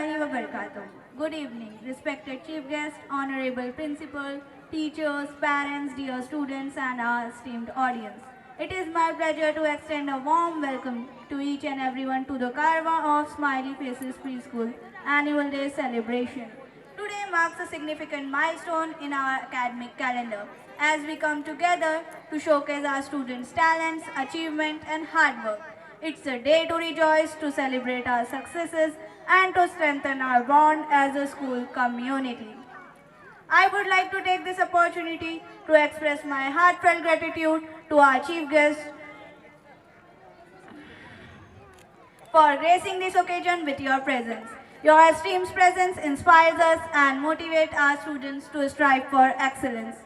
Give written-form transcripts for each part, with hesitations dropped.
warahmatullahi wabarakatuh. Good evening, respected chief guest, honorable principal, teachers, parents, dear students, and our esteemed audience. It is my pleasure to extend a warm welcome to each and everyone to the Karwa of Smiley Faces Preschool Annual Day celebration. Today marks a significant milestone in our academic calendar as we come together to showcase our students' talents, achievement, and hard work. It's a day to rejoice, to celebrate our successes, and to strengthen our bond as a school community. I would like to take this opportunity to express my heartfelt gratitude to our chief guest for gracing this occasion with your presence. Your esteemed presence inspires us and motivates our students to strive for excellence.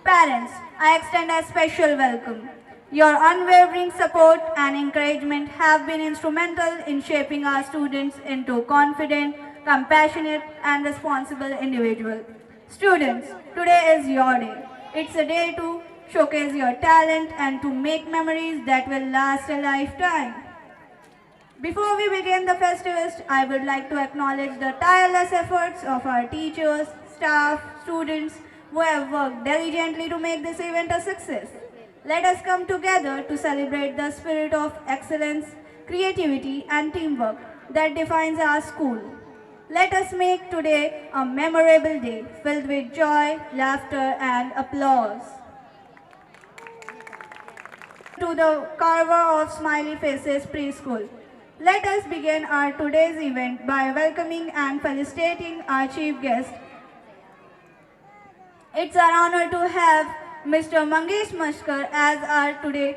Parents, I extend a special welcome. Your unwavering support and encouragement have been instrumental in shaping our students into confident, compassionate, and responsible individuals. Students, today is your day. It's a day to showcase your talent and to make memories that will last a lifetime. Before we begin the festivals, I would like to acknowledge the tireless efforts of our teachers, staff, students who have worked diligently to make this event a success. Let us come together to celebrate the spirit of excellence, creativity and teamwork that defines our school. Let us make today a memorable day filled with joy, laughter and applause. To the Carver of Smiley Faces Preschool. Let us begin our today's event by welcoming and felicitating our chief guest. It's our honor to have Mr. Mangesh Mashkar as our today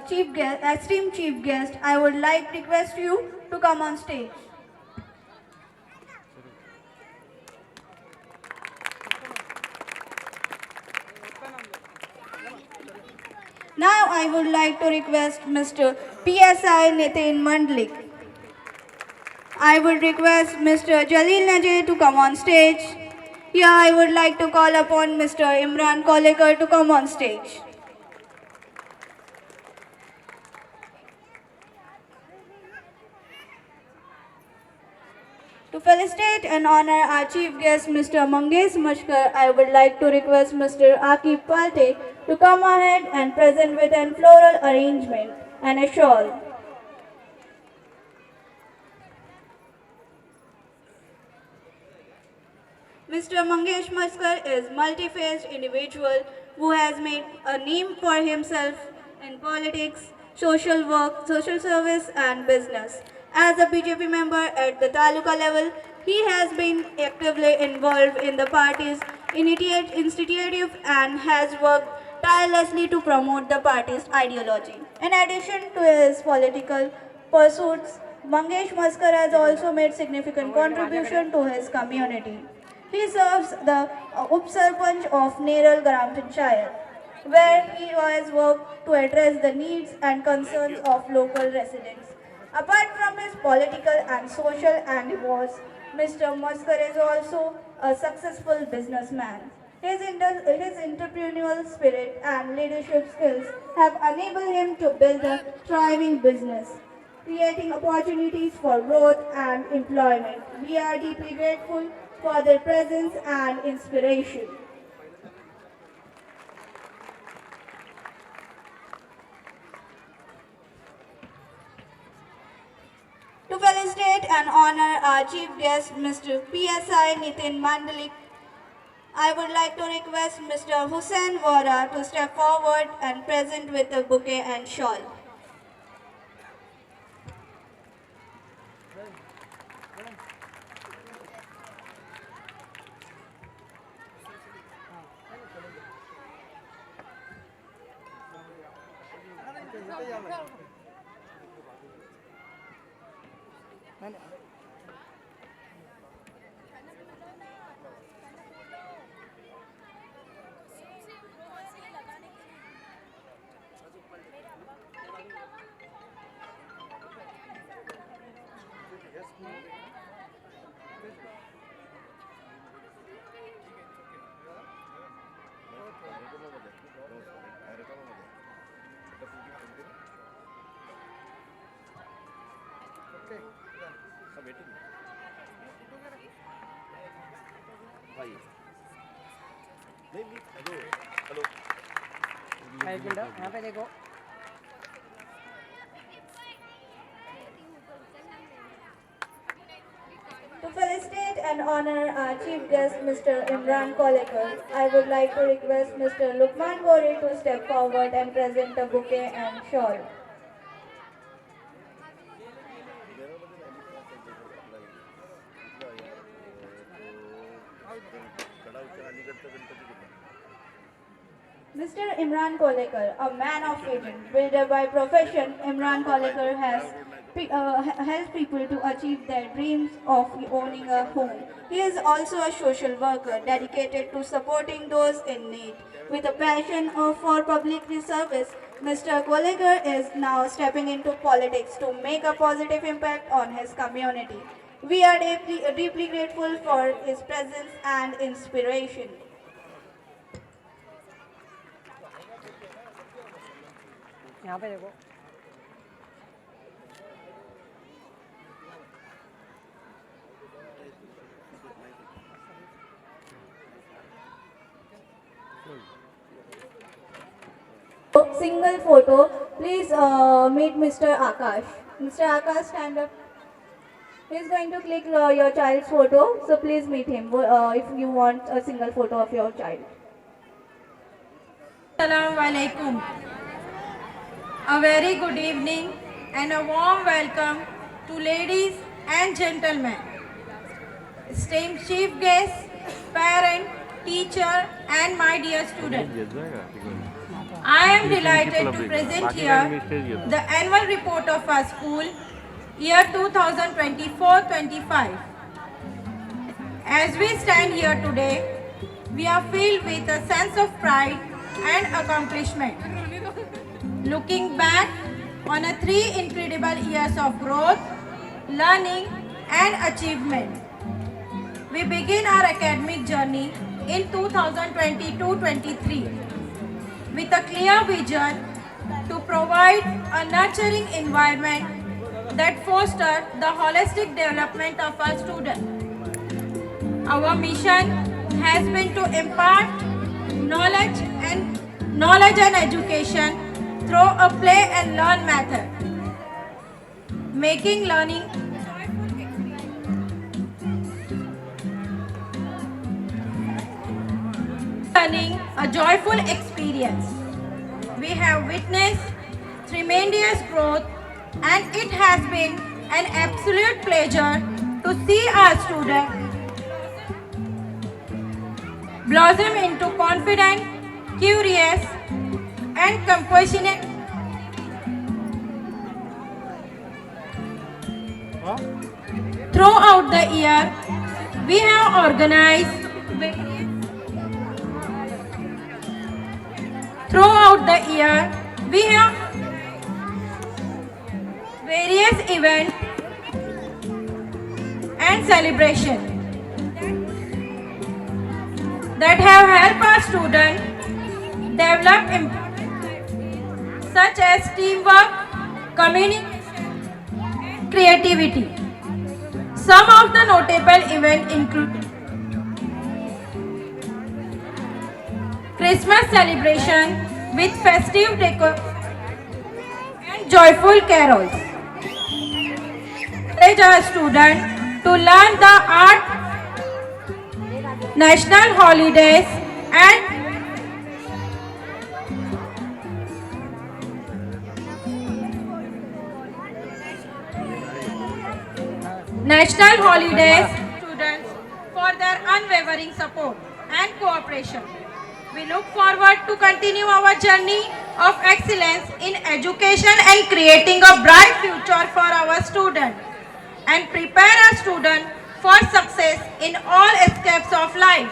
chief guest, esteemed chief guest. I would like to request you to come on stage. Now I would like to request Mr. PSI Nitin Mandlik. I would request Mr. Jalil Najee to come on stage. Here I would like to call upon Mr. Imran Kolekar to come on stage. To felicitate and honor our chief guest, Mr. Mangesh Mashkar, I would like to request Mr. Akib Palte to come ahead and present with a floral arrangement and a shawl. Mr. Mangesh Maskar is a multi-faced individual who has made a name for himself in politics, social work, social service and business. As a BJP member at the Taluka level, he has been actively involved in the party's initiative and has worked tirelessly to promote the party's ideology. In addition to his political pursuits, Mangesh Maskar has also made significant contribution to his community. He serves the Up-Sarpanch of Neral Gram Panchayat, where he has worked to address the needs and concerns of local residents. Apart from his political and social endeavors, Mr. Maskar is also a successful businessman. His entrepreneurial spirit and leadership skills have enabled him to build a thriving business, creating opportunities for growth and employment. We are deeply grateful for their presence and inspiration. To felicitate and honor our chief guest, Mr. PSI Nitin Mandalik, I would like to request Mr. Hussain Vora to step forward and present with a bouquet and shawl. एक minute यहाँ पे देखो। To felicitate and honor our chief guest, Mr. Imran Kolekar, I would like to request Mr. Lukman Gori to step forward and present a bouquet and shawl. Mr. Imran Kolekar, a man of vision, builder by profession, Imran Kolekar has helped people to achieve their dreams of owning a home. He is also a social worker dedicated to supporting those in need. With a passion for public service, Mr. Kolekar is now stepping into politics to make a positive impact on his community. We are deeply grateful for his presence and inspiration. यहाँ पे देखो। Single photo. Please meet Mr. Akash. Mr. Akash, stand up. He is going to click your child's photo, so please meet him if you want a single photo of your child. Assalamu alaikum. A very good evening and a warm welcome to ladies and gentlemen, esteemed chief guests, parent, teacher and my dear student. I am delighted to present here the annual report of our school year 2024-25. As we stand here today, we are filled with a sense of pride and accomplishment. Looking back on 3 incredible years of growth, learning and achievement, we begin our academic journey in 2022-23 with a clear vision to provide a nurturing environment that fosters the holistic development of our students. Our mission has been to impart knowledge and education through a play and learn method, making learning a joyful experience. We have witnessed tremendous growth and it has been an absolute pleasure to see our students blossom into confident, curious and compassionate throughout the year. We have organized various events and celebrations that have helped our students develop such as teamwork, communication, and creativity. Some of the notable events include Christmas celebration with festive decor and joyful carols. Encourage our students to learn the art, national holidays and students for their unwavering support and cooperation. We look forward to continue our journey of excellence in education and creating a bright future for our students and prepare our students for success in all aspects of life.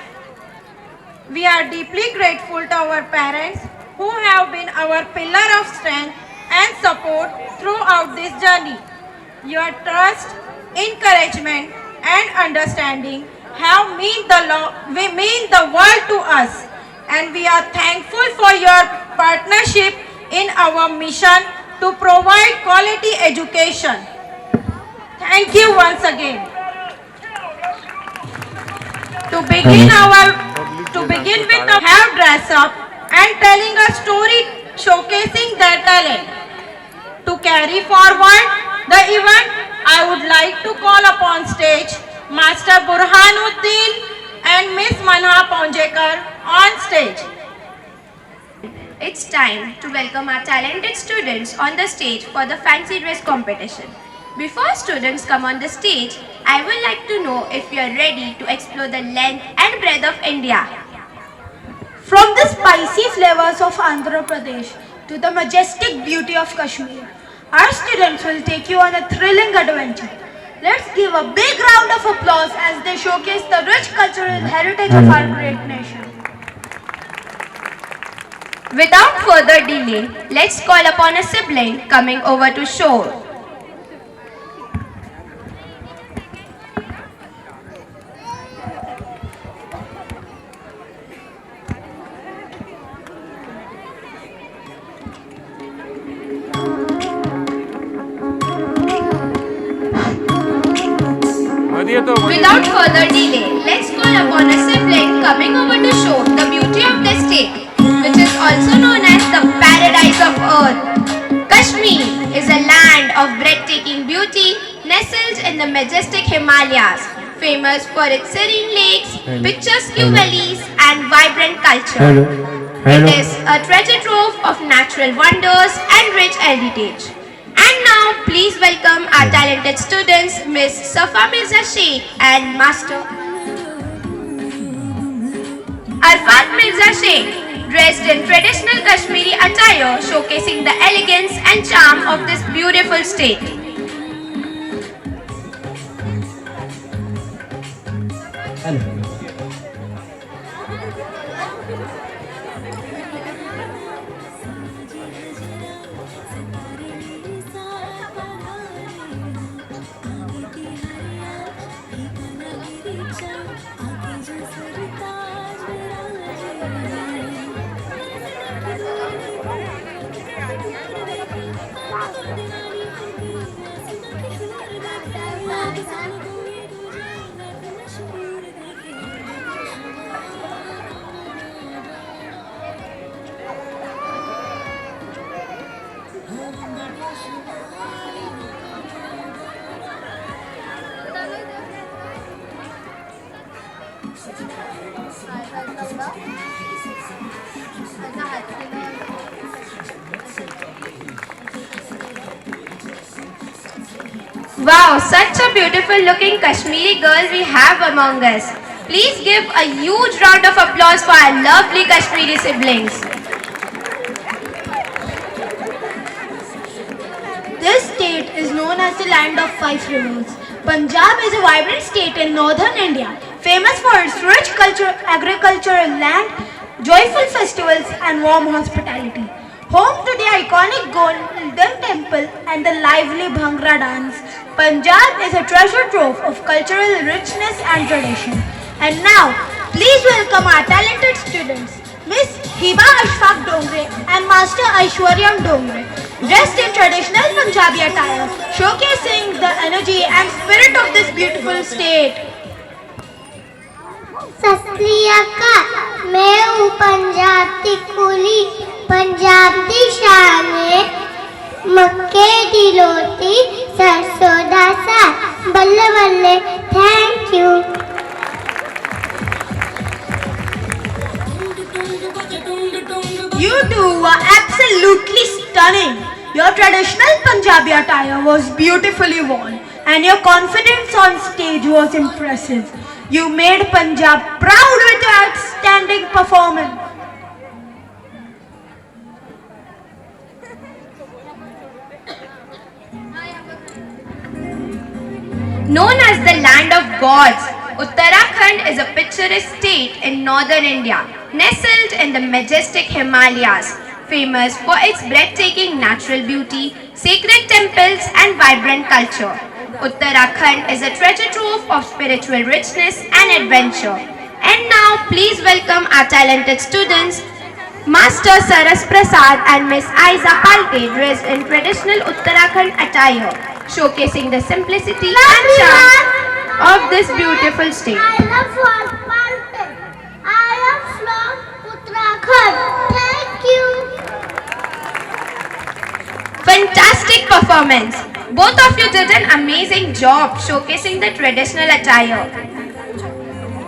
We are deeply grateful to our parents who have been our pillar of strength and support throughout this journey. Your trust, encouragement and understanding have mean the world to us, and we are thankful for your partnership in our mission to provide quality education. Thank you once again. to begin with the have dress up and telling a story showcasing their talent. To carry forward the event, I would like to call upon stage Master Burhanuddin and Miss Manha Ponjekar on stage. It's time to welcome our talented students on the stage for the fancy dress competition. Before students come on the stage, I would like to know if you are ready to explore the length and breadth of India. From the spicy flavors of Andhra Pradesh to the majestic beauty of Kashmir, our students will take you on a thrilling adventure. Let's give a big round of applause as they showcase the rich cultural heritage of our great nation. Without further delay, let's call upon a sibling coming over to show. Without further delay, let's call upon a sibling coming over to show the beauty of the state, which is also known as the paradise of earth. Kashmir is a land of breathtaking beauty nestled in the majestic Himalayas, famous for its serene lakes, picturesque valleys and vibrant culture. It is a treasure trove of natural wonders and rich heritage. And now, please welcome our talented students, Miss Safa Mirza Sheikh and Master Arfat Mirza Sheikh, dressed in traditional Kashmiri attire, showcasing the elegance and charm of this beautiful state. Wow, such a beautiful looking Kashmiri girl we have among us. Please give a huge round of applause for our lovely Kashmiri siblings. This state is known as the land of five rivers. Punjab is a vibrant state in northern India, famous for its rich culture, agricultural land, joyful festivals and warm hospitality. Home to the iconic Golden Temple and the lively Bhangra dance, Punjab is a treasure trove of cultural richness and tradition. And now, please welcome our talented students, Miss Hiba Ashfaq Dongre and Master Aishwaryam Dongre, dressed in traditional Punjabi attire, showcasing the energy and spirit of this beautiful state. सत श्री अकाल मैं हूँ पंजाब दी कुली पंजाब दी शान मक्के दी रोटी सरसों दा साग बल्ले बल्ले thank you You two were absolutely stunning. Your traditional Punjabi attire was beautifully worn and your confidence on stage was impressive. You made Punjab proud with your outstanding performance. Known as the land of gods, Uttarakhand is a picturesque state in northern India, nestled in the majestic Himalayas, famous for its breathtaking natural beauty, sacred temples and vibrant culture. Uttarakhand is a treasure trove of spiritual richness and adventure. And now, please welcome our talented students, Master Saras Prasad and Miss Aiza Palke, dressed in traditional Uttarakhand attire, showcasing the simplicity and charm. of this beautiful state. I love Walpalpur. I am from Uttarakhand. Thank you. Fantastic performance. Both of you did an amazing job showcasing the traditional attire.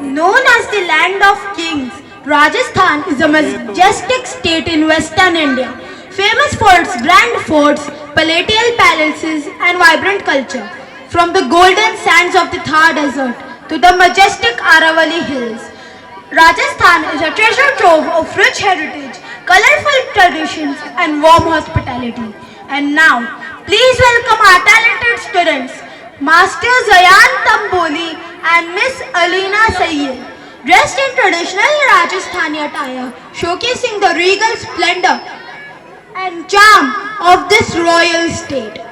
Known as the land of kings, Rajasthan is a majestic state in western India, famous for its grand forts, palatial palaces and vibrant culture. From the golden sands of the Thar Desert to the majestic Aravalli Hills, Rajasthan is a treasure trove of rich heritage, colorful traditions and warm hospitality. And now, please welcome our talented students, Master Zayan Tamboli and Miss Alina Sayyid, dressed in traditional Rajasthani attire, showcasing the regal splendor and charm of this royal state.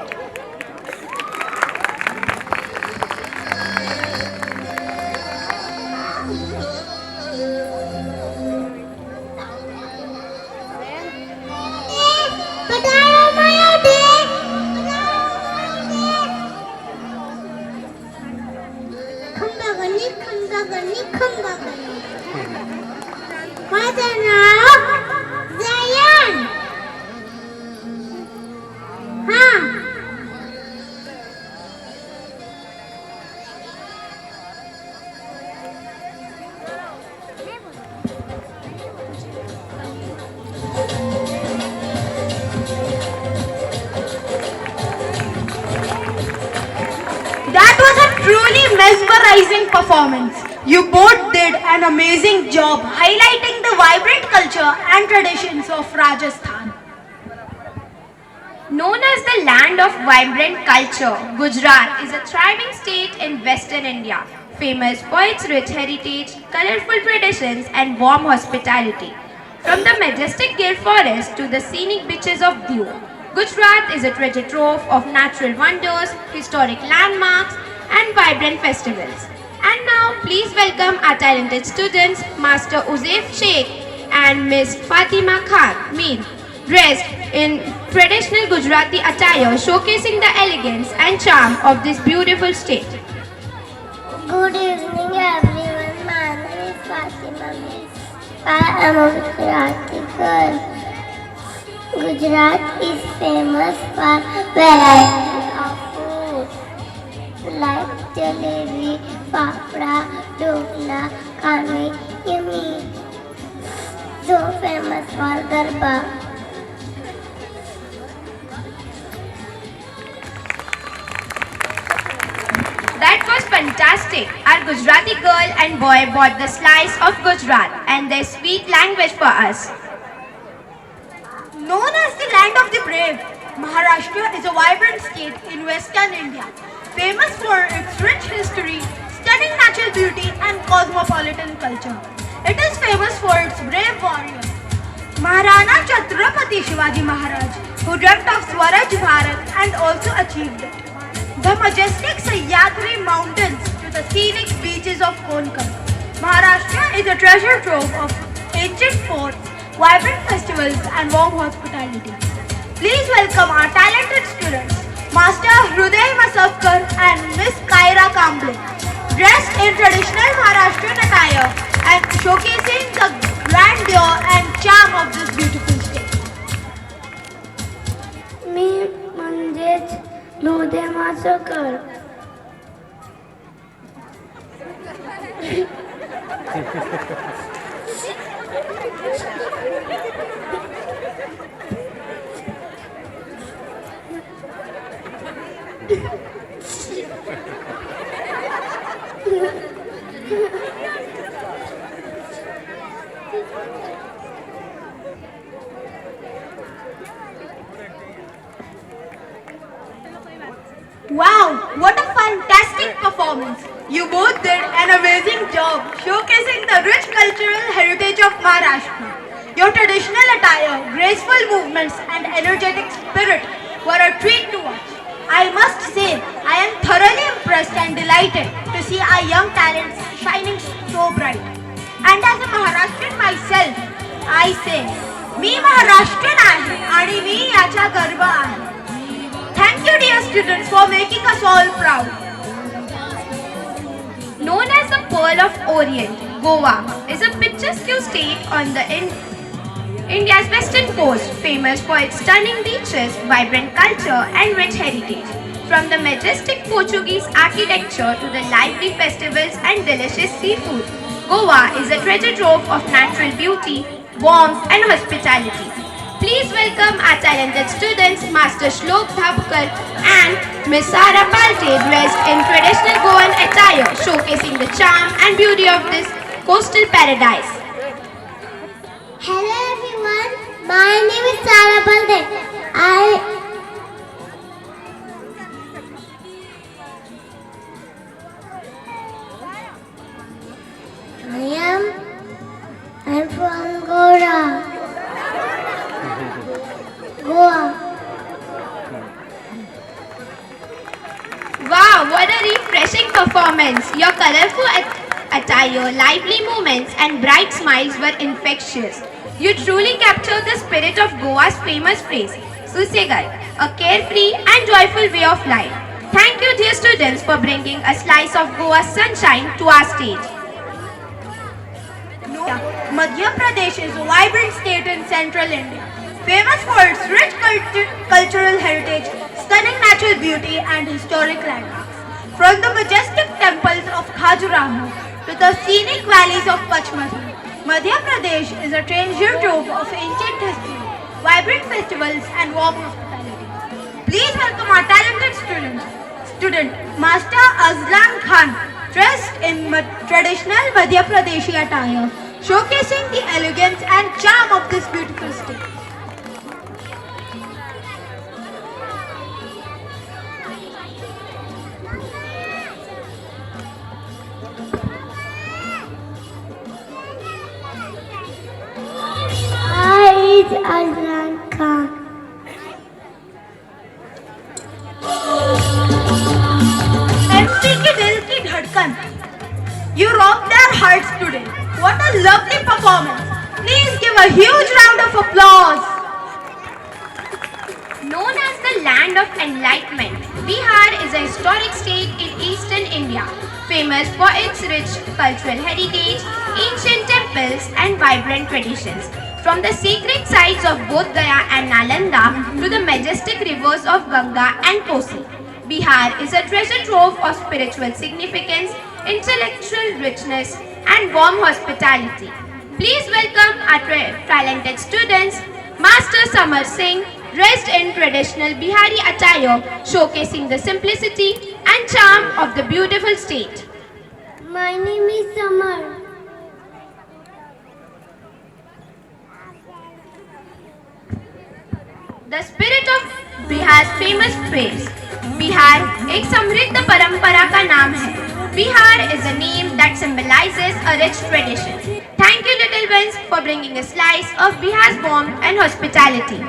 माझं नाव जयन. हां. That was a truly mesmerizing performance. You both did an amazing job highlighting the vibrant culture and traditions of Rajasthan. Known as the land of vibrant culture, Gujarat is a thriving state in western India, famous for its rich heritage, colorful traditions and warm hospitality. From the majestic Gir forest to the scenic beaches of Diu, Gujarat is a treasure trove of natural wonders, historic landmarks and vibrant festivals. And now, please welcome our talented students, Master Uzaif Sheikh and Miss Fatima Khan Mir, dressed in traditional Gujarati attire, showcasing the elegance and charm of this beautiful state. Good evening, everyone. My name is Fatima Mir. I am a Gujarati girl. Gujarat is famous for variety of food like jalebi, fafda, dokla, khanvi, yummy. So famous for garba. That was fantastic. Our Gujarati girl and boy bought the slice of Gujarat and their sweet language for us. Known as the land of the brave, Maharashtra is a vibrant state in western India, famous for its rich history, stunning natural beauty and cosmopolitan culture. It is famous for its brave warriors. Maharana Chhatrapati Shivaji Maharaj, who dreamt of Swaraj Bharat and also achieved it. The majestic Sahyadri mountains to the scenic beaches of Konkan. Maharashtra is a treasure trove of ancient forts, vibrant festivals and warm hospitality. Please welcome our talented students, Master Hruday Masavkar and Miss Kaira Kamble, dressed in traditional Maharashtrian attire and showcasing the grandeur and charm of this beautiful state. मी म्हणजेच हृदय मासकर. Wow, what a fantastic performance! You both did an amazing job showcasing the rich cultural heritage of Maharashtra. Your traditional attire, graceful movements and energetic spirit were a treat to watch. I must say, I am thoroughly impressed and delighted to see our young talents shining so bright. And as a Maharashtrian myself, I say, मी महाराष्ट्रीयन आहे आणि मी याचा गर्व आहे. Thank you dear students for making us all proud. Known as the Pearl of Orient, Goa is a picturesque state on the India's western coast, famous for its stunning beaches, vibrant culture, and rich heritage. From the majestic Portuguese architecture to the lively festivals and delicious seafood, Goa is a treasure trove of natural beauty, warmth, and hospitality. Please welcome our talented students, Master Shlok Thapkar and Miss Sara Palte, dressed in traditional Goan attire, showcasing the charm and beauty of this coastal paradise. Hello everyone, my name is Sara Balde. I'm from Goa. Wow, what a refreshing performance! Your colorful attire, lively movements, and bright smiles were infectious. You truly captured the spirit of Goa's famous phrase, Susegai, a carefree and joyful way of life. Thank you, dear students, for bringing a slice of Goa's sunshine to our stage. Madhya Pradesh is a vibrant state in central India, famous for its rich cultural heritage, stunning natural beauty and historic landmarks. From the majestic temples of Khajuraho to the scenic valleys of Pachmari, Madhya Pradesh is a treasure trove of ancient history, vibrant festivals and warm hospitality. Please welcome our talented student Master Azlan Khan, dressed in traditional Madhya Pradeshi attire, showcasing the elegance and charm of this beautiful state. Hi, it's Azlan Khan. MC ki Dil Ki Dhadkan. You rocked their hearts today. What a lovely performance. Please give a huge round of applause. Known as the land of enlightenment, Bihar is a historic state in eastern India, famous for its rich cultural heritage, ancient temples, and vibrant traditions. From the sacred sites of Bodh Gaya and Nalanda to the majestic rivers of Ganga and Kosi, Bihar is a treasure trove of spiritual significance, intellectual richness, and warm hospitality. Please welcome our talented students, Master Samar Singh, dressed in traditional Bihari attire, showcasing the simplicity and charm of the beautiful state. My name is Samar. The spirit of Bihar's famous phrase, Bihar एक समृद्ध परंपरा का नाम है. Bihar is a name that symbolizes a rich tradition. Thank you, little ones, for bringing a slice of Bihar's warmth and hospitality.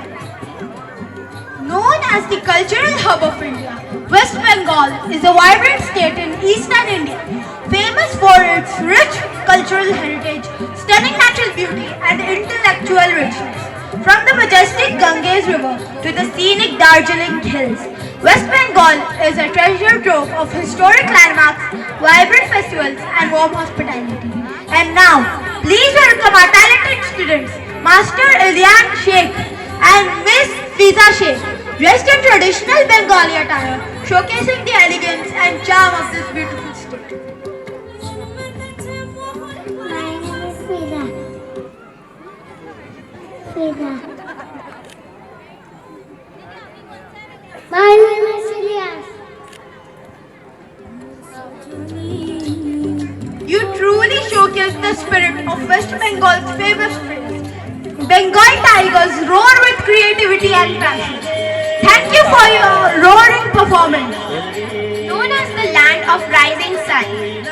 Known as the cultural hub of India, West Bengal is a vibrant state in eastern India, famous for its rich cultural heritage, stunning natural beauty, and intellectual richness. From the majestic Ganges River to the scenic Darjeeling Hills, West Bengal is a treasure trove of historic landmarks, vibrant festivals, and warm hospitality. And now, please welcome our talented students, Master Ilyan Sheikh and Miss Fiza Sheikh, dressed in traditional Bengali attire, showcasing the elegance and charm of this beautiful state. My name is Fiza. My name is Ilyas. You truly showcase the spirit of West Bengal's famous phrase. Bengal tigers roar with creativity and passion. Thank you for your roaring performance. Known as the land of rising sun,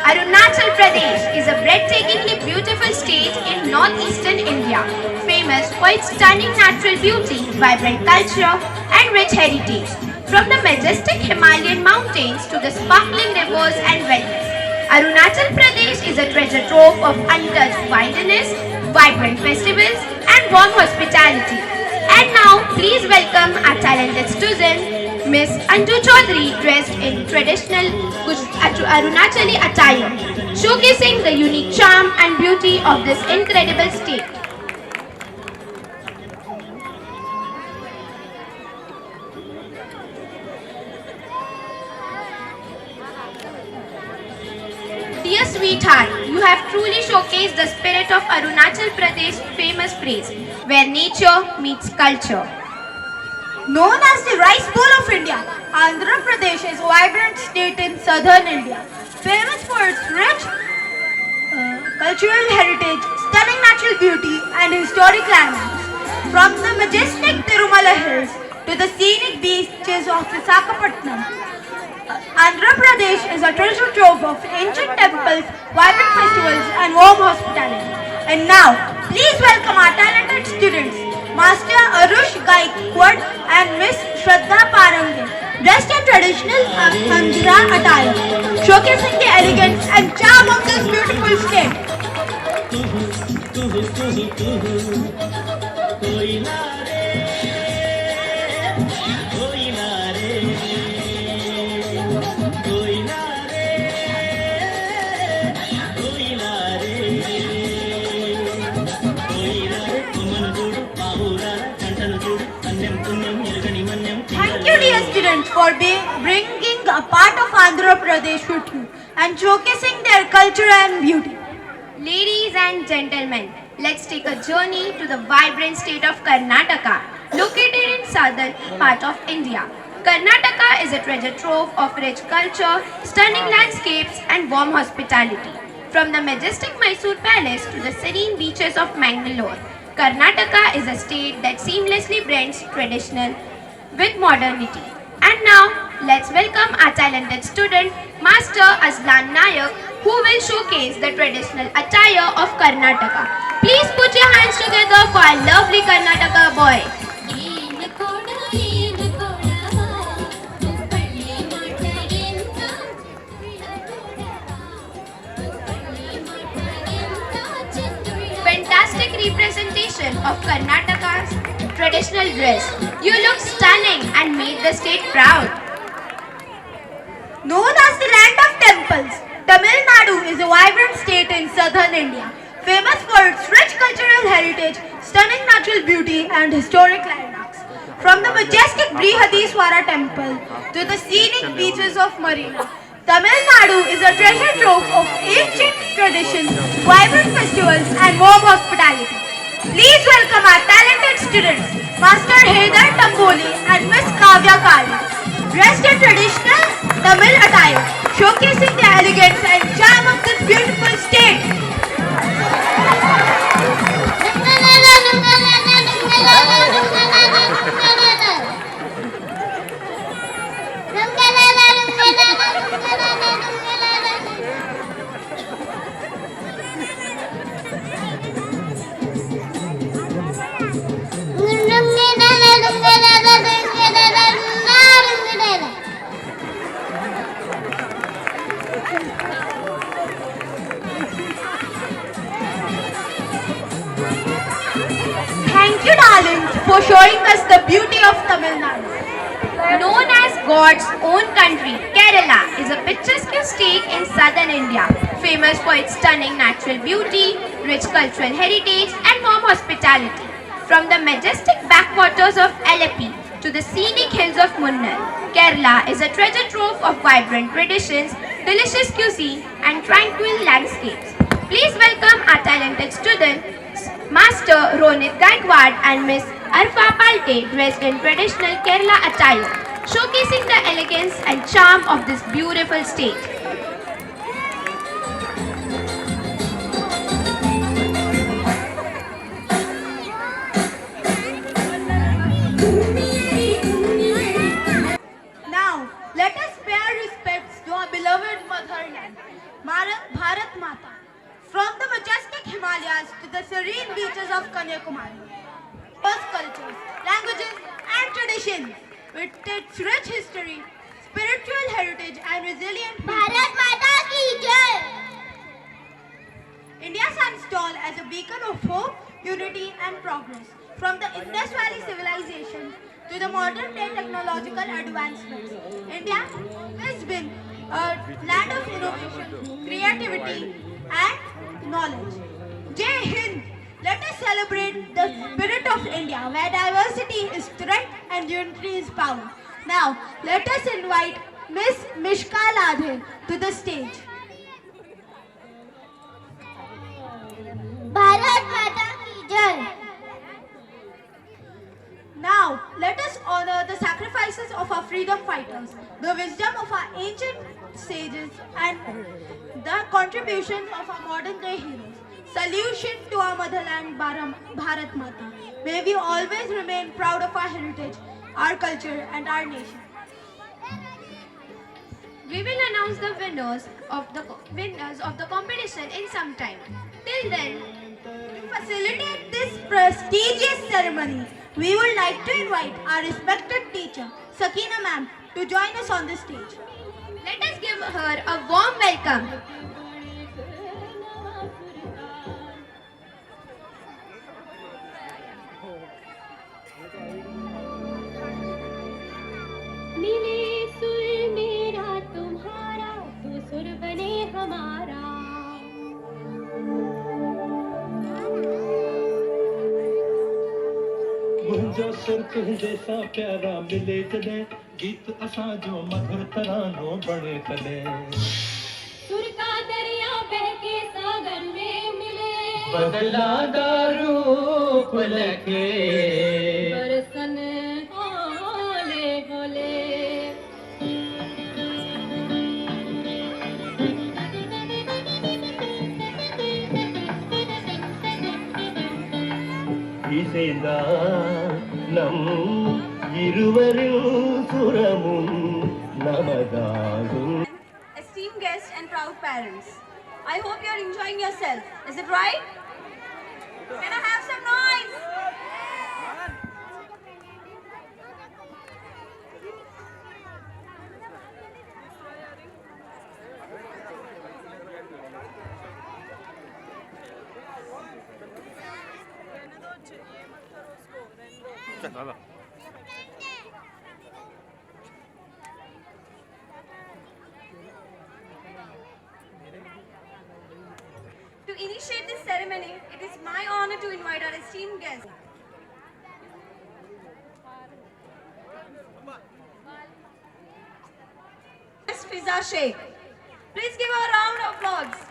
Arunachal Pradesh is a breathtakingly beautiful state in northeastern India, famous for its stunning natural beauty, vibrant culture, and rich heritage. From the majestic Himalayan mountains to the sparkling rivers and wetlands, Arunachal Pradesh is a treasure trove of untouched wilderness, vibrant festivals, and warm hospitality. And now, please welcome our talented student, Miss Anju Chaudhary, dressed in traditional Arunachali attire. showcasing the unique charm and beauty of this incredible state. Dear sweetheart, you have truly showcased the spirit of Arunachal Pradesh's famous phrase, where nature meets culture. Known as the rice bowl of India, Andhra Pradesh is a vibrant state in southern India, famous for its rich cultural heritage, stunning natural beauty, and historic landmarks. From the majestic Tirumala hills to the scenic beaches of Visakhapatnam, Andhra Pradesh is a treasure trove of ancient temples, vibrant festivals, and warm hospitality. And now, please welcome our talented students, Master Arush Gaikwad and Miss Shraddha Parange, dressed in traditional Andhra attire, showcasing the elegance and charm of this beautiful state. Thank you, dear students, for bringing a part of Andhra Pradesh with you and showcasing their culture and beauty. Ladies and gentlemen, let's take a journey to the vibrant state of Karnataka, located in southern part of India. Karnataka is a treasure trove of rich culture, stunning landscapes, and warm hospitality. From the majestic Mysore Palace to the serene beaches of Mangalore, Karnataka is a state that seamlessly blends traditional with modernity. And now, let's welcome our talented student, Master Aslan Nayak, who will showcase the traditional attire of Karnataka. Please put your hands together for our lovely Karnataka boy. Fantastic representation of Karnataka's traditional dress. You look stunning and made the state proud. Known as the land of temples, Tamil Nadu is a vibrant state in southern India, famous for its rich cultural heritage, stunning natural beauty, and historic landmarks. From the majestic Brihadiswara temple to the scenic beaches of Marina, Tamil Nadu is a treasure trove of ancient traditions, vibrant festivals, and warm hospitality. Please welcome our talented students, Master Haydar Tamboli and Miss Kavya Kali, dressed in traditional Tamil attire, showcasing the elegance and charm of this beautiful state. Thank you, darlings, for showing us the beauty of Tamil Nadu. Known as God's own country, Kerala is a picturesque state in southern India, famous for its stunning natural beauty, rich cultural heritage, and warm hospitality. From the majestic backwaters of Alleppey to the scenic hills of Munnar, Kerala is a treasure trove of vibrant traditions, delicious cuisine, and tranquil landscapes. Please welcome our talented students, Master Ronit Gaikwad and Miss Arfa Palte, dressed in traditional Kerala attire, showcasing the elegance and charm of this beautiful state. Now, let us pay respects to our beloved motherland, Bharat Mata. From the majestic Himalayas to the serene beaches of Kanyakumari, diverse cultures, languages, and traditions, with its rich history, spiritual heritage, and resilient people, Bharat माता की जय. India stands tall as a beacon of hope, unity, and progress. From the Indus Valley civilization to the modern day technological advancements, India has been a land of innovation, creativity, and knowledge. Jai Hind! Let us celebrate the spirit of India, where diversity is strength and unity is power. Now, let us invite Miss Mishka Ladhe to the stage. Bharat माता की जय. Now, let us honor the sacrifices of our freedom fighters, the wisdom of our ancient sages, and the contributions of our modern day heroes. Salute to our motherland, Bharat Mata. May we always remain proud of our heritage, our culture, and our nation. We will announce the winners of the competition in some time. Till then, To facilitate this prestigious ceremony, we would like to invite our respected teacher, Sakina ma'am, to join us on the stage. let us give her a warm welcome. मिले सुर मेरा तुम्हारा तो सुर बने हमारा मुंहिंजो सुर तुंहिंजे जैसा प्यारा मिले जॾहिं गीत असांजो मधुर तरानो बणे तॾहिं सुर का दरिया बहके सागर में मिले बदला रूप लखे बरसन होले होले இசைந்தா நம் இருவரின் சுரமும் நமதாகும். Esteemed guests and proud parents, I hope you are enjoying yourself. Is it right? Can I have some noise? To initiate this ceremony, it is my honor to invite our esteemed guest. Miss Fiza Sheikh. Please give her a round of applause.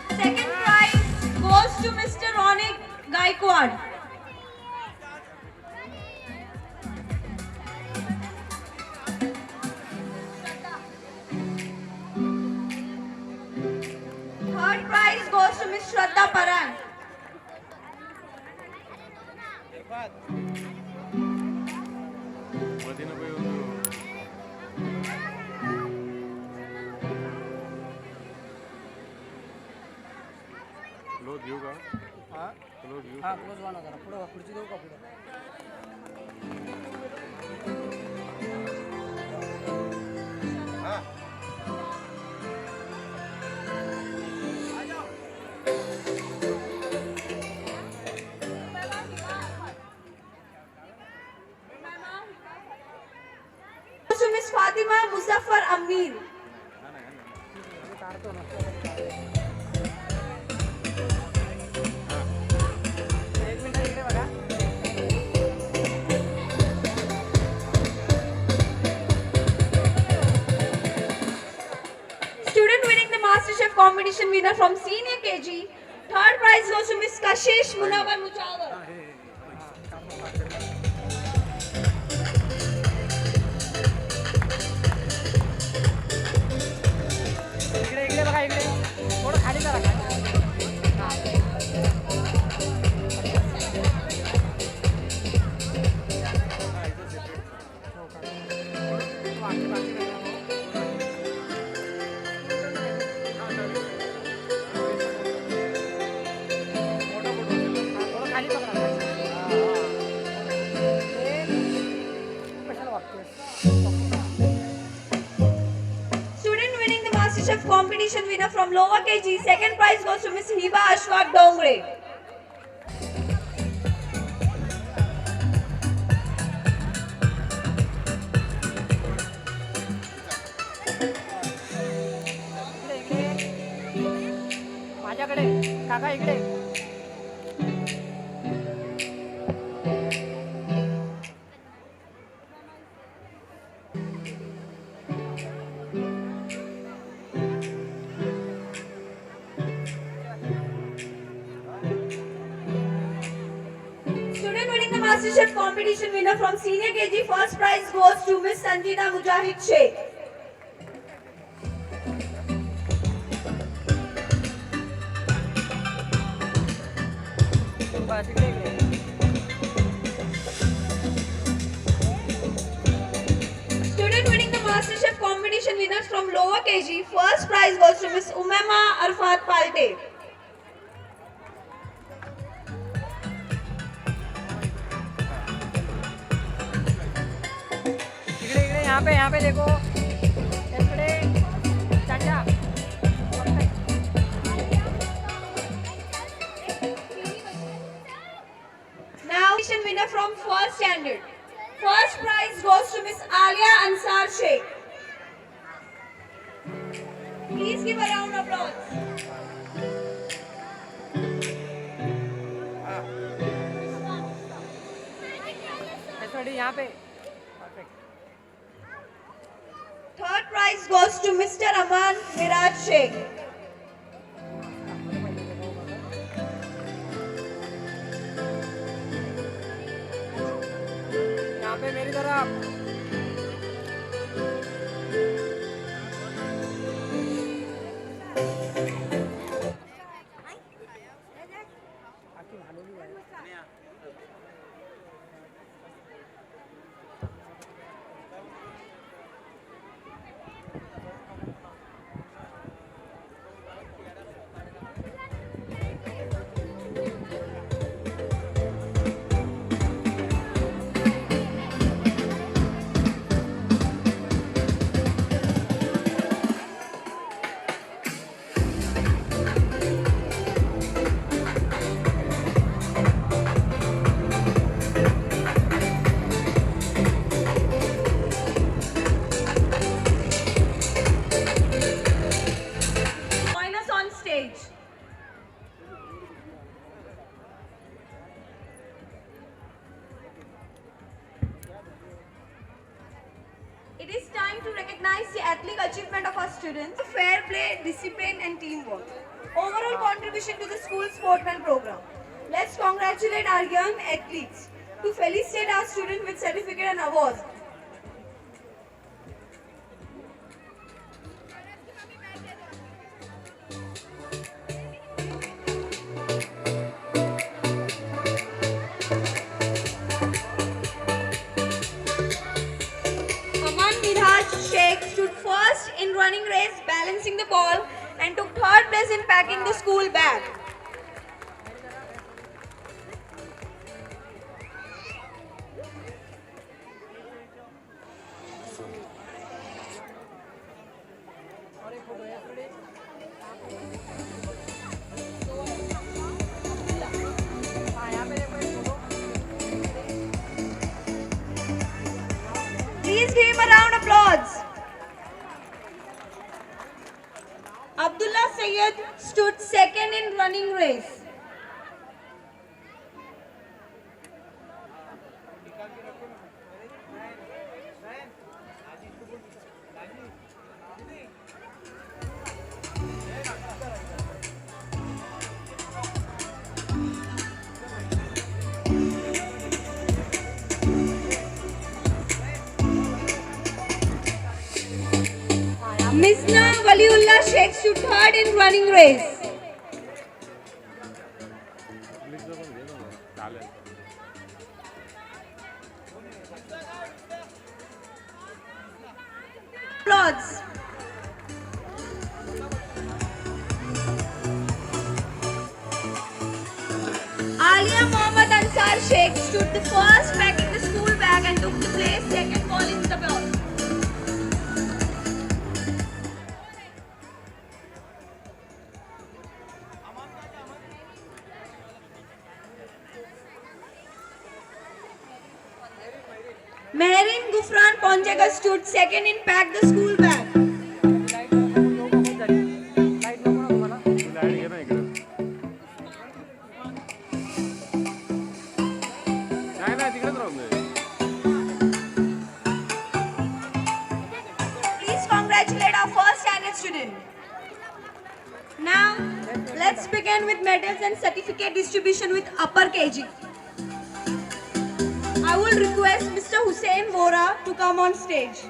Second prize goes to Mr. Ronik Gaikwad. Third prize goes to Miss Shraddha Paran. Close one जरा पुढे खुर्ची देऊ का पुढे To Miss Fatima Muzaffar Amir. काढतो ना एक minute इकडे बघा Student winning the MasterChef competition winner from Senior KG. Third prize goes to Miss Kashish Munawar Muchawar. इकडे इकडे बघा इकडे थोडं खाली जरा खाली थोडं खाली पकडा कशाला वागतोय Student winning the MasterChef competition winner from Lower KG. Second prize goes to Miss Hiba Ashfaq Dongre. इकडे काका इकडे Student winning the MasterChef competition winner from Senior KG, first prize goes to Miss Sanjina Mujahid Sheikh. बस इकडे इकडे Student winning the MasterChef competition winners from lower KG, first prize goes to Miss Umema Arfat Palte. इकडे इकडे यहाँ पे देखो इकडे चाचा Now, competition winner from first standard. First prize goes to Miss Alia Ansar Sheikh. Please give a round of applause. SOD यहाँ पे perfect Third prize goes to Mr. Aman Miraj Sheikh. यहाँ पे मेरी तरफ Join us on stage. It is time to recognize the athletic achievement of our students, fair play, discipline and teamwork. Overall contribution to the school sportsman program. Let's congratulate our young athletes. To felicitate our students with certificate and awards. Aman Miraj Sheikh stood first in running race, balancing the ball, and took third place in packing the school bag. और एक photo SOD हाँ यहाँ पे देखो एक photo Please give him a round of applause. Abdullah Sayyed stood second in running race. Misna Waliullah Sheikh stood third in running race. Applause. Alia Mohammad Ansar Sheikh stood the first packing the school bag and took the place second bowling the ball. Meherin Gufran Ponjaga stood second in pack the school bag. Light नको नको झाली light नको ना तुम्हाला men. Now, let's begin with medals and certificate distribution with upper KG. I will request Mr. Hussein Vora to come on stage.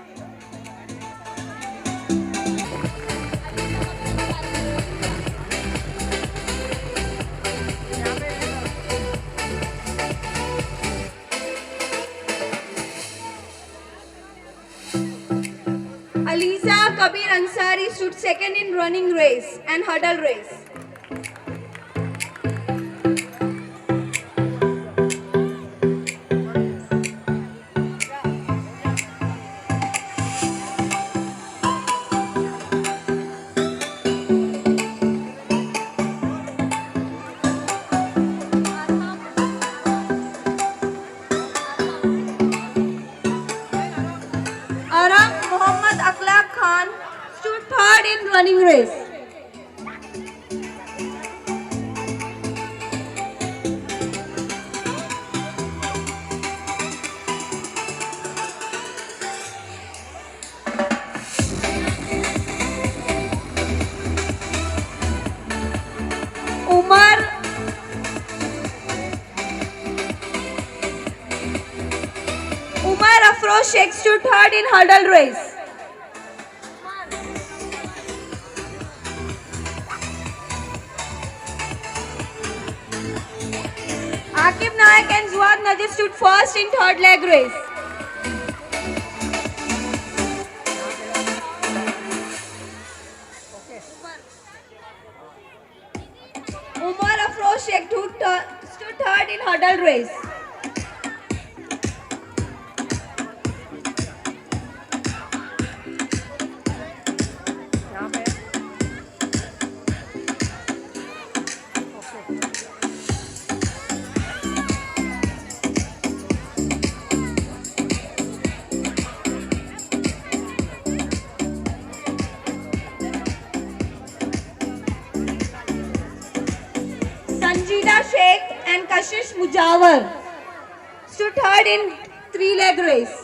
Aliza Kabir Ansari stood second in running race and hurdle race. Aram Muhammad Akhlaq Khan stood third in running race. Umar Afroz Sheikh stood third in hurdle race. Akib Naik and Zuad Nadir stood first in third leg race. Umar Afroz Sheikh stood third in hurdle race. Sanjida Sheikh and Kashish Mujawar stood third in three-leg race.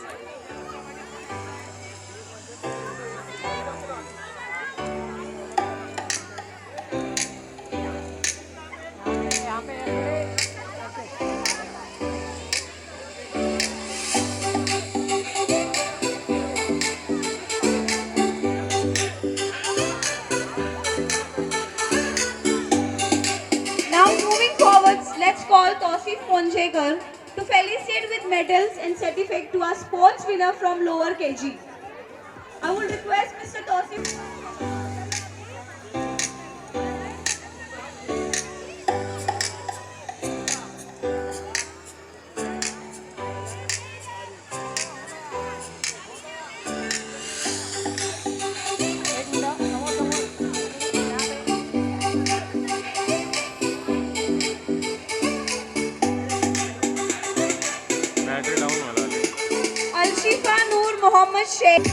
Now moving forwards, let's call Tausif Ponjekar to felicitate with medals and certificate to our sports winner from lower KG. I will request Mr. Tausif. Alshifa Noor Mohammed Sheikh.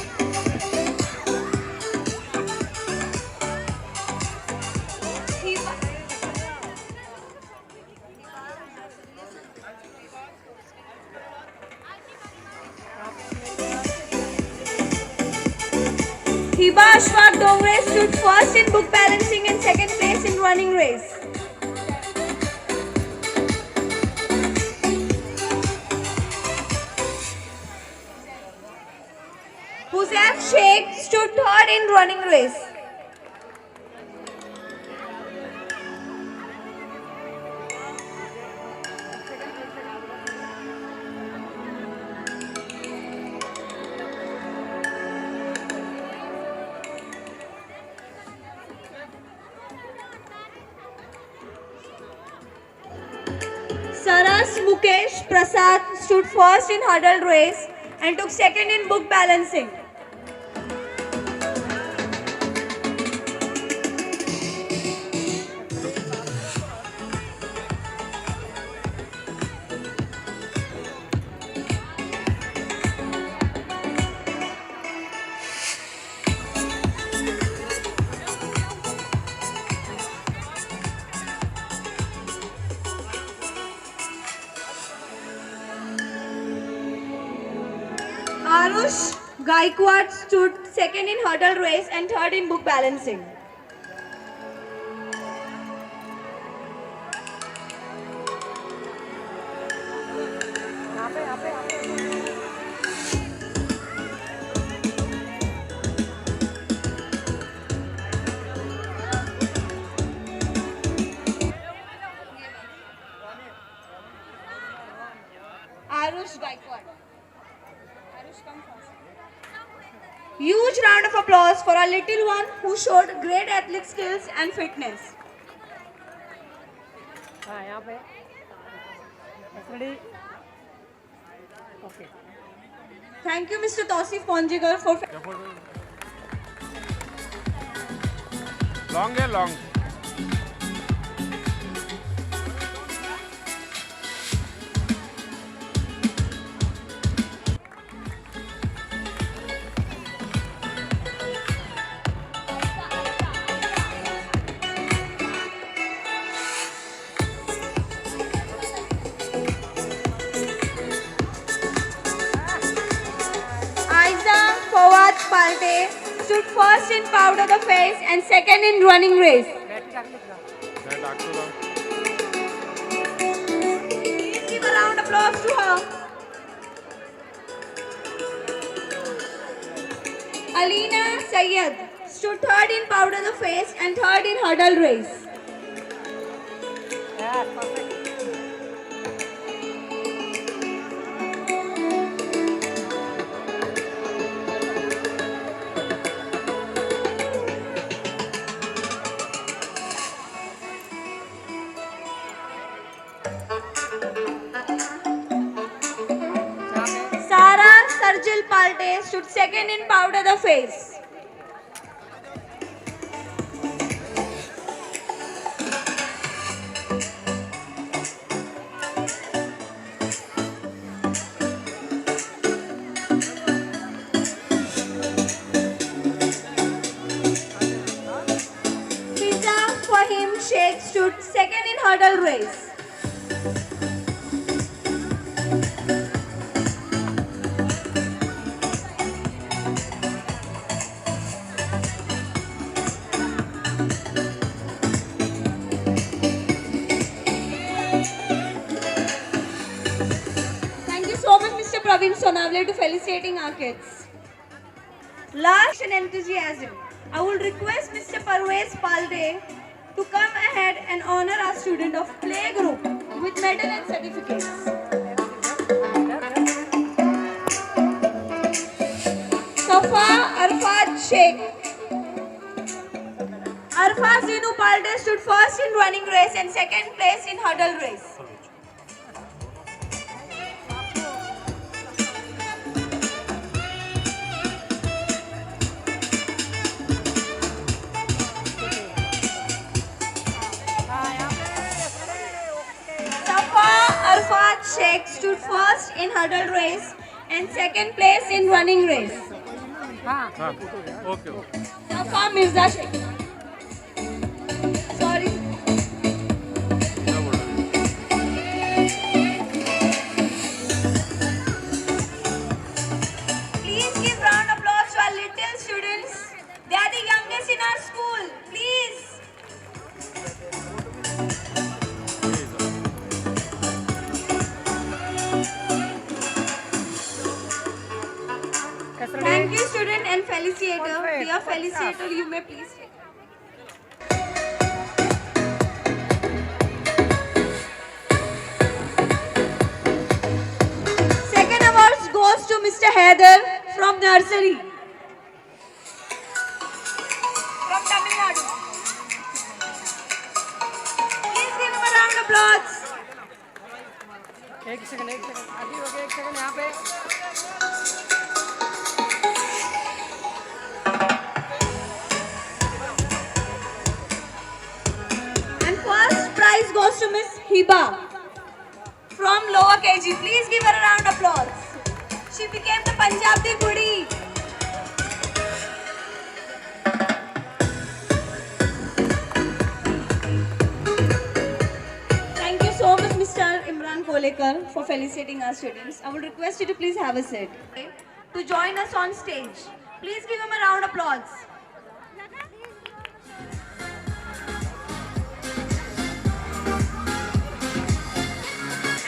Hiba Ashfaq Dongre stood first in book balancing and second place in running race. Huzaf Sheikh stood third in running race. Saras Mukesh Prasad stood first in hurdle race and took second in book balancing. Arush Gaikwad stood second in hurdle race and third in book balancing. Arush Gaikwad. Arush, come first. Huge round of applause for our little one who showed great athletic skills and fitness. हाँ यहाँ पे ready okay Thank you, Mr. Tausif Ponjigar, for long है long Aiza Fawad Palte stood first in powder the face and second in running race. मैं डाक तो रहा Please give a round of applause to her. Alina Sayed stood third in powder the face and third in hurdle race. yes perfect Sara Sarjil Palte stood second in powder the face. Fiza Fahim Sheikh stood second in hurdle race. Thank you so much, Mr. Praveen Sonavle, to felicitating our kids. Last and enthusiasm. I would request Mr. Parvez Palde to come ahead and honor our student of play group with medal and certificates. Safa Arfat Sheikh. Arfa Zinu Palde stood first in running race and second place in hurdle race. हाँ यहाँ पे Safa Arfat Sheikh stood first in hurdle race and second place in running race. हाँ हाँ okay okay Safa Mirza Sheikh. Sorry. क्या बोल रहे Please give round of applause to our little students. They are the youngest in our school. Please. yes ready Thank you, student and felicitator. Perfect, Dear first felicitator, you may please take. Second award goes to Mr. Haider from nursery. From Tamil Nadu. Please give him a round of applause. एक second अभी हो गया एक second यहाँ पे And first prize goes to Miss Hiba from lower KG. Please give her a round of applause. She became the Punjabi Gudi. Thank you so much, Mr. Imran Kolekar, for felicitating our students. I would request you to please have a seat. to join us on stage. Please give him a round of applause.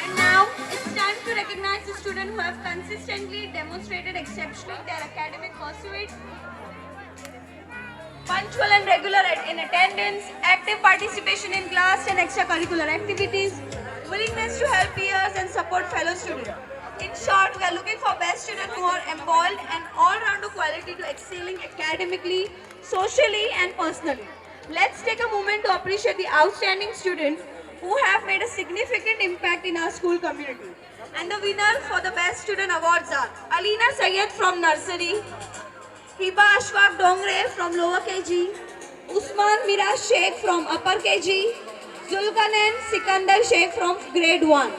And now it's time to recognize the students who have consistently demonstrated exceptional in their academic pursuit, punctual and regular in attendance, active participation in class and extracurricular activities, willingness to help peers and support fellow students. In short, we are looking for best students who are embodied and all-round quality to excelling academically, socially and personally. Let's take a moment to appreciate the outstanding students who have made a significant impact in our school community. And the winner for the best student awards are Alina Sayed from nursery, Hiba Ashfaq Dongre from lower KG, Usman Mira Sheikh from upper KG, Zulkarnain Sikandar Sheikh from grade 1.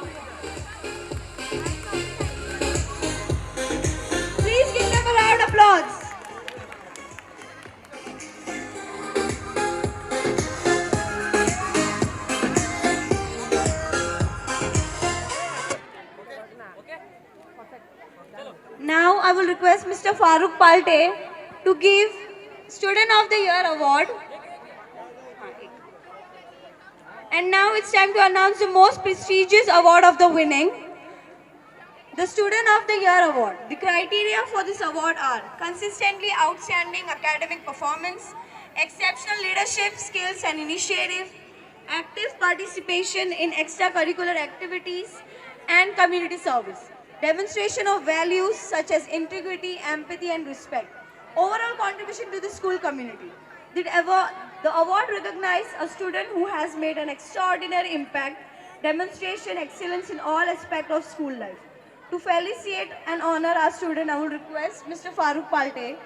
Please give them a round of applause. Now I will request Mr. Farooq Palte to give Student of the Year award. And now it's time to announce the most prestigious award of the winning, the Student of the Year award. The criteria for this award are consistently outstanding academic performance, exceptional leadership skills and initiative, active participation in extracurricular activities and community service, demonstration of values such as integrity, empathy and respect, overall contribution to the school community. The award recognizes a student who has made an extraordinary impact, demonstration excellence in all aspects of school life. To felicitate and honor our student, I will request Mr. Farooq Palte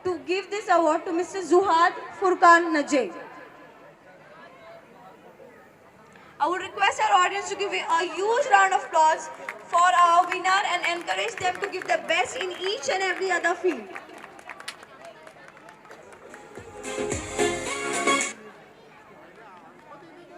to give this award to Mr. Zuhad Furqan Najee. I would request our audience to give a huge round of applause for our winner and encourage them to give the best in each and every other field.